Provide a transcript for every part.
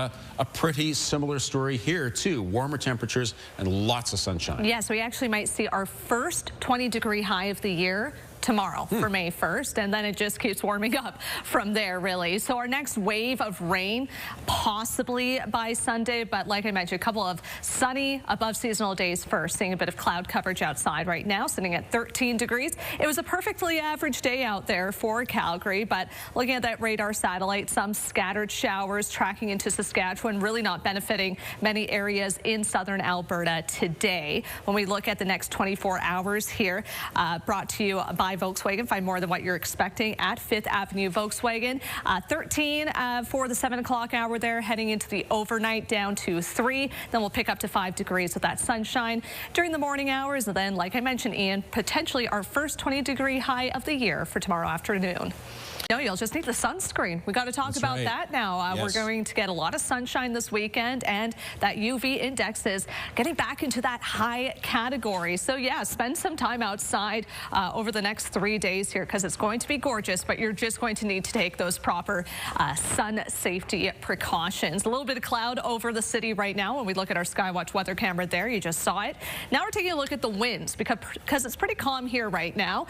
A pretty similar story here, too. Warmer temperatures and lots of sunshine. Yes, we actually might see our first 20-degree high of the year tomorrow for May 1st, and then it just keeps warming up from there, really. So our next wave of rain possibly by Sunday, but like I mentioned, a couple of sunny above seasonal days first. Seeing a bit of cloud coverage outside right now, sitting at 13 degrees. It was a perfectly average day out there for Calgary, but looking at that radar satellite, some scattered showers tracking into Saskatchewan, really not benefiting many areas in southern Alberta today. When we look at the next 24 hours here, brought to you by Volkswagen. Find more than what you're expecting at 5th Avenue Volkswagen. 13 for the 7 o'clock hour there, heading into the overnight down to 3. Then we'll pick up to 5 degrees with that sunshine during the morning hours. And then, like I mentioned, Ian, potentially our first 20-degree high of the year for tomorrow afternoon. No, you'll just need the sunscreen. We got to talk about that now. We're going to get a lot of sunshine this weekend, and that UV index is getting back into that high category. So yeah, spend some time outside over the next 3 days here, because it's going to be gorgeous, but you're just going to need to take those proper sun safety precautions. A little bit of cloud over the city right now. When we look at our Skywatch weather camera there, you just saw it. Now we're taking a look at the winds, because it's pretty calm here right now.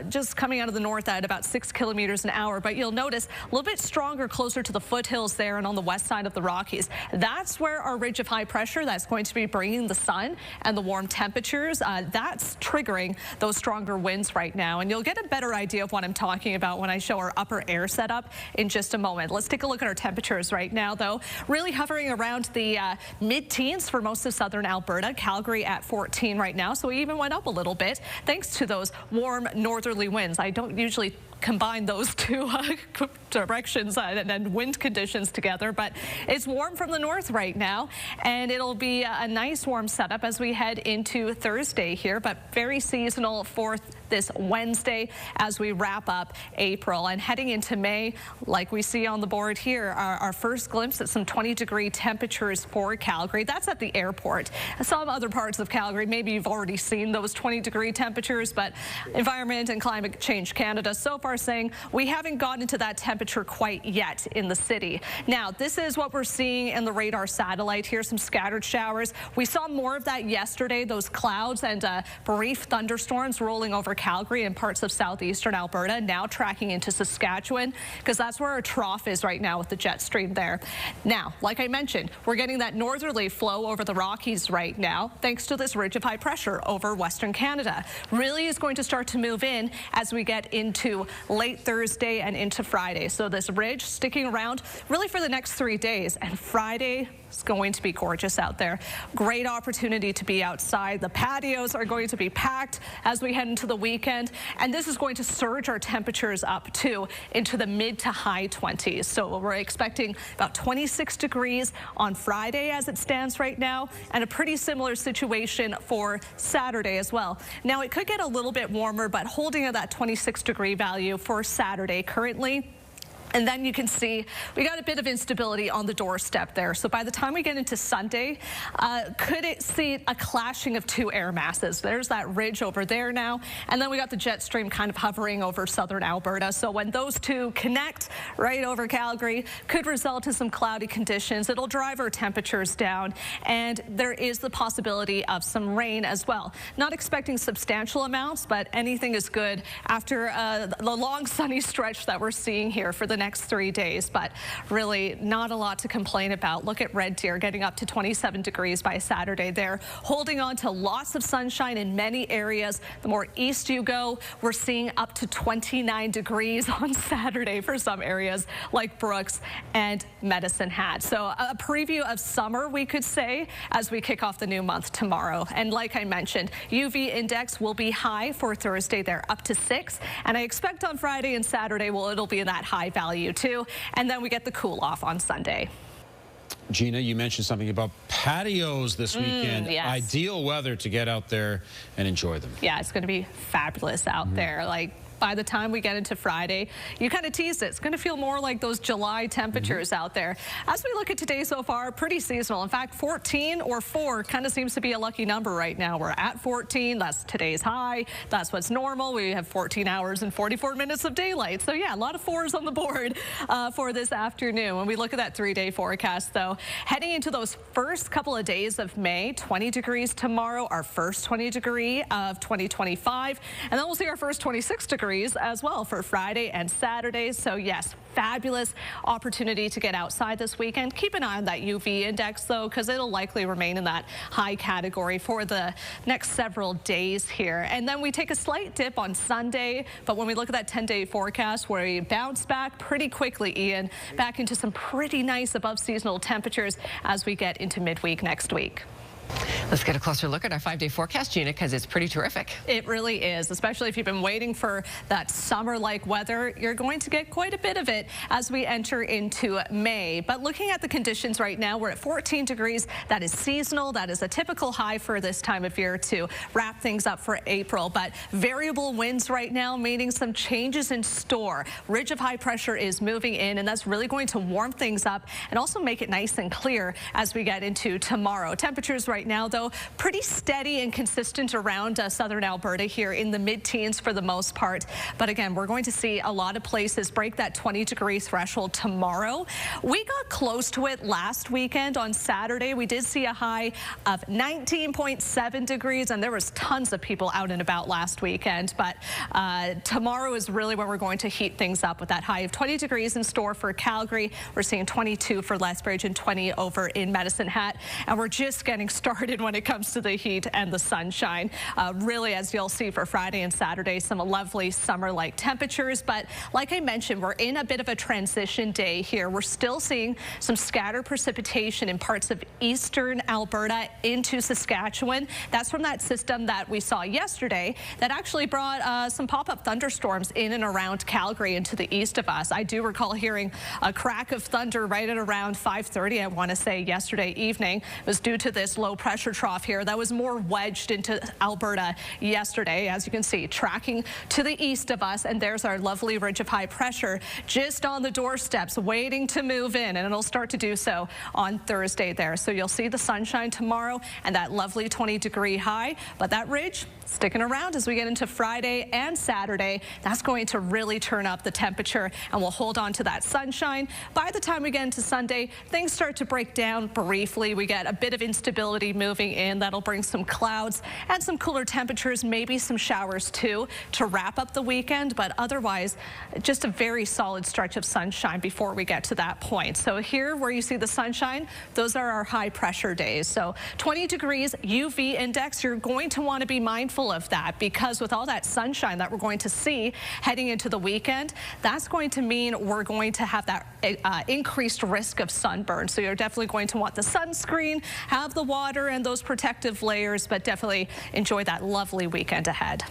Just coming out of the north at about 6 kilometers an hour, but you'll notice a little bit stronger closer to the foothills there and on the west side of the Rockies. That's where our ridge of high pressure that's going to be bringing the sun and the warm temperatures. That's triggering those stronger winds right now, and you'll get a better idea of what I'm talking about when I show our upper air setup in just a moment. Let's take a look at our temperatures right now, though. Really hovering around the mid-teens for most of southern Alberta. Calgary at 14 right now, so we even went up a little bit thanks to those warm northerly winds. I don't usually combine those two directions and wind conditions together, but it's warm from the north right now, and it'll be a nice warm setup as we head into Thursday here, but very seasonal for this Wednesday as we wrap up April and heading into May. Like we see on the board here, our first glimpse at some 20-degree temperatures for Calgary. That's at the airport. Some other parts of Calgary, maybe you've already seen those 20-degree temperatures, but Environment and Climate Change Canada so far saying we haven't gotten to that temperature quite yet in the city. Now, this is what we're seeing in the radar satellite here, some scattered showers. We saw more of that yesterday, those clouds and brief thunderstorms rolling over Calgary and parts of southeastern Alberta, now tracking into Saskatchewan, because that's where our trough is right now with the jet stream there. Now, like I mentioned, we're getting that northerly flow over the Rockies right now, thanks to this ridge of high pressure over Western Canada. Really is going to start to move in as we get into late Thursday and into Friday. So this ridge sticking around really for the next 3 days, and Friday is going to be gorgeous out there. Great opportunity to be outside. The patios are going to be packed as we head into the weekend, and this is going to surge our temperatures up too into the mid to high 20s. So we're expecting about 26 degrees on Friday as it stands right now, and a pretty similar situation for Saturday as well. Now it could get a little bit warmer, but holding at that 26-degree value for Saturday currently. And then you can see we got a bit of instability on the doorstep there. So by the time we get into Sunday, could it see a clashing of two air masses? There's that ridge over there now, and then we got the jet stream kind of hovering over southern Alberta. So when those two connect right over Calgary, could result in some cloudy conditions. It'll drive our temperatures down, and there is the possibility of some rain as well. Not expecting substantial amounts, but anything is good after the long sunny stretch that we're seeing here for the next 3 days, but really not a lot to complain about. Look at Red Deer getting up to 27 degrees by Saturday there, holding on to lots of sunshine in many areas. The more east you go, we're seeing up to 29 degrees on Saturday for some areas like Brooks and Medicine Hat. So a preview of summer, we could say, as we kick off the new month tomorrow. And like I mentioned, UV index will be high for Thursday there, up to 6, and I expect on Friday and Saturday, well, it'll be in that high value too, and then we get the cool off on Sunday. Gina, you mentioned something about patios this weekend. Yes. Ideal weather to get out there and enjoy them. Yeah, it's going to be fabulous out there. Like by the time we get into Friday. You kind of teased it. It's going to feel more like those July temperatures out there. As we look at today so far, pretty seasonal. In fact, 14 or 4 kind of seems to be a lucky number right now. We're at 14. That's today's high. That's what's normal. We have 14 hours and 44 minutes of daylight. So yeah, a lot of 4s on the board for this afternoon. When we look at that 3-day forecast, though, heading into those first couple of days of May, 20 degrees tomorrow, our first 20 degree of 2025, and then we'll see our first 26 degrees as well for Friday and Saturday. So yes, fabulous opportunity to get outside this weekend. Keep an eye on that UV index though, because it'll likely remain in that high category for the next several days here. And then we take a slight dip on Sunday, but when we look at that 10-day forecast, where we bounce back pretty quickly, Ian, back into some pretty nice above seasonal temperatures as we get into midweek next week. Let's get a closer look at our 5-day forecast, Gina, because it's pretty terrific. It really is, especially if you've been waiting for that summer-like weather. You're going to get quite a bit of it as we enter into May. But looking at the conditions right now, we're at 14 degrees. That is seasonal. That is a typical high for this time of year to wrap things up for April. But variable winds right now, meaning some changes in store. Ridge of high pressure is moving in, and that's really going to warm things up and also make it nice and clear as we get into tomorrow. Temperatures right now, though, pretty steady and consistent around southern Alberta here in the mid-teens for the most part. But again, we're going to see a lot of places break that 20-degree threshold tomorrow. We got close to it last weekend on Saturday. We did see a high of 19.7 degrees, and there was tons of people out and about last weekend. But tomorrow is really where we're going to heat things up with that high of 20 degrees in store for Calgary. We're seeing 22 for Lethbridge and 20 over in Medicine Hat. And we're just getting started when it comes to the heat and the sunshine. Really, as you'll see for Friday and Saturday, some lovely summer-like temperatures. But like I mentioned, we're in a bit of a transition day here. We're still seeing some scattered precipitation in parts of eastern Alberta into Saskatchewan. That's from that system that we saw yesterday that actually brought some pop-up thunderstorms in and around Calgary and to the east of us. I do recall hearing a crack of thunder right at around 5:30, I want to say, yesterday evening. It was due to this low pressure trough here that was more wedged into Alberta yesterday. As you can see, tracking to the east of us, and there's our lovely ridge of high pressure just on the doorsteps waiting to move in, and it'll start to do so on Thursday there. So you'll see the sunshine tomorrow and that lovely 20-degree high, but that ridge sticking around as we get into Friday and Saturday. That's going to really turn up the temperature, and we'll hold on to that sunshine. By the time we get into Sunday, things start to break down briefly. We get a bit of instability moving in. That'll bring some clouds and some cooler temperatures, maybe some showers too, to wrap up the weekend. But otherwise, just a very solid stretch of sunshine before we get to that point. So here where you see the sunshine, those are our high pressure days. So 20 degrees UV index, you're going to want to be mindful of that, because with all that sunshine that we're going to see heading into the weekend, that's going to mean we're going to have that increased risk of sunburn. So you're definitely going to want the sunscreen, have the water and those protective layers, but definitely enjoy that lovely weekend ahead.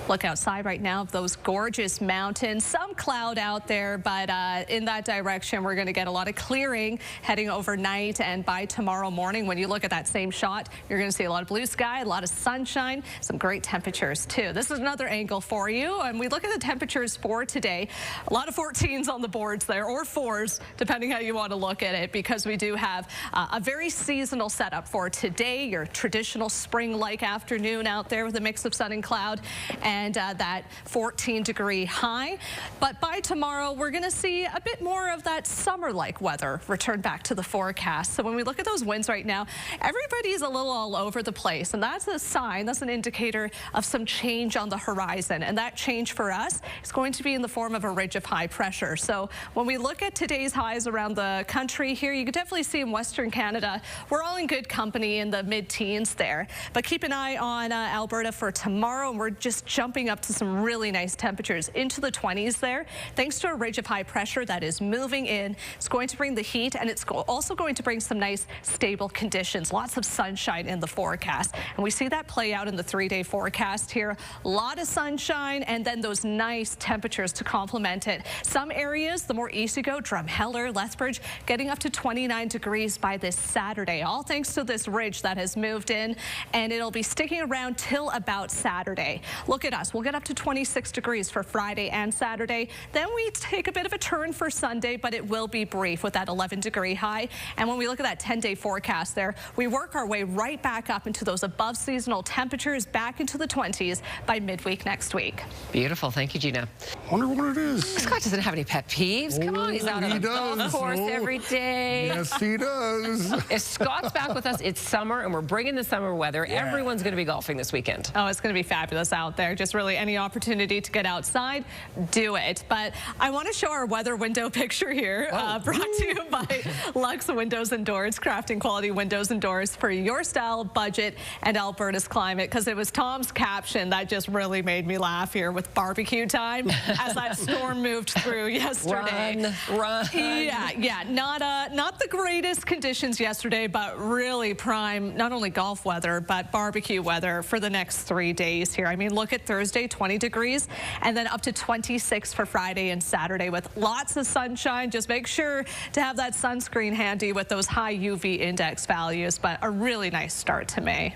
Look outside right now of those gorgeous mountains. Some cloud out there, but in that direction, we're going to get a lot of clearing heading overnight, and by tomorrow morning, when you look at that same shot, you're going to see a lot of blue sky, a lot of sunshine, some great temperatures too. This is another angle for you, and we look at the temperatures for today. A lot of 14s on the boards there, or 4s, depending how you want to look at it, because we do have a very seasonal setup for today. Your traditional spring-like afternoon out there with a mix of sun and cloud, and that 14-degree high. But by tomorrow, we're going to see a bit more of that summer-like weather return back to the forecast. So when we look at those winds right now, everybody's a little all over the place, and that's a sign, that's an indicator of some change on the horizon. And that change for us is going to be in the form of a ridge of high pressure. So when we look at today's highs around the country here, you can definitely see in Western Canada, we're all in good company in the mid-teens there. But keep an eye on Alberta for tomorrow, and we're just jumping up to some really nice temperatures into the 20s there, thanks to a ridge of high pressure that is moving in. It's going to bring the heat, and it's also going to bring some nice stable conditions, lots of sunshine in the forecast. And we see that play out in the 3-day forecast here. A lot of sunshine, and then those nice temperatures to complement it. Some areas, the more east you go, Drumheller, Lethbridge, getting up to 29 degrees by this Saturday, all thanks to this ridge that has moved in, and it'll be sticking around till about Saturday. Look at at us. We'll get up to 26 degrees for Friday and Saturday. Then we take a bit of a turn for Sunday, but it will be brief with that 11-degree high. And when we look at that 10-day forecast there, we work our way right back up into those above seasonal temperatures, back into the 20s by midweek next week. Beautiful. Thank you, Gina. Wonder what it is. Scott doesn't have any pet peeves. Come on, he's out on the golf course every day. Yes, he does. If Scott's back with us, it's summer, and we're bringing the summer weather. Yeah. Everyone's going to be golfing this weekekend. Oh, it's going to be fabulous out there. Just really any opportunity to get outside, do it. But I want to show our weather window picture here, brought to you by Lux Windows and Doors, crafting quality windows and doors for your style, budget, and Alberta's climate. Because it was Tom's caption that just really made me laugh here with barbecue time as that storm moved through yesterday. Run. Yeah, not the greatest conditions yesterday, but really prime, not only golf weather, but barbecue weather for the next 3 days here. I mean, look at Thursday, 20 degrees, and then up to 26 for Friday and Saturday with lots of sunshine. Just make sure to have that sunscreen handy with those high UV index values, but a really nice start to May.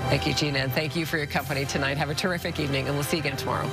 Thank you, Gina, and thank you for your company tonight. Have a terrific evening, and we'll see you again tomorrow.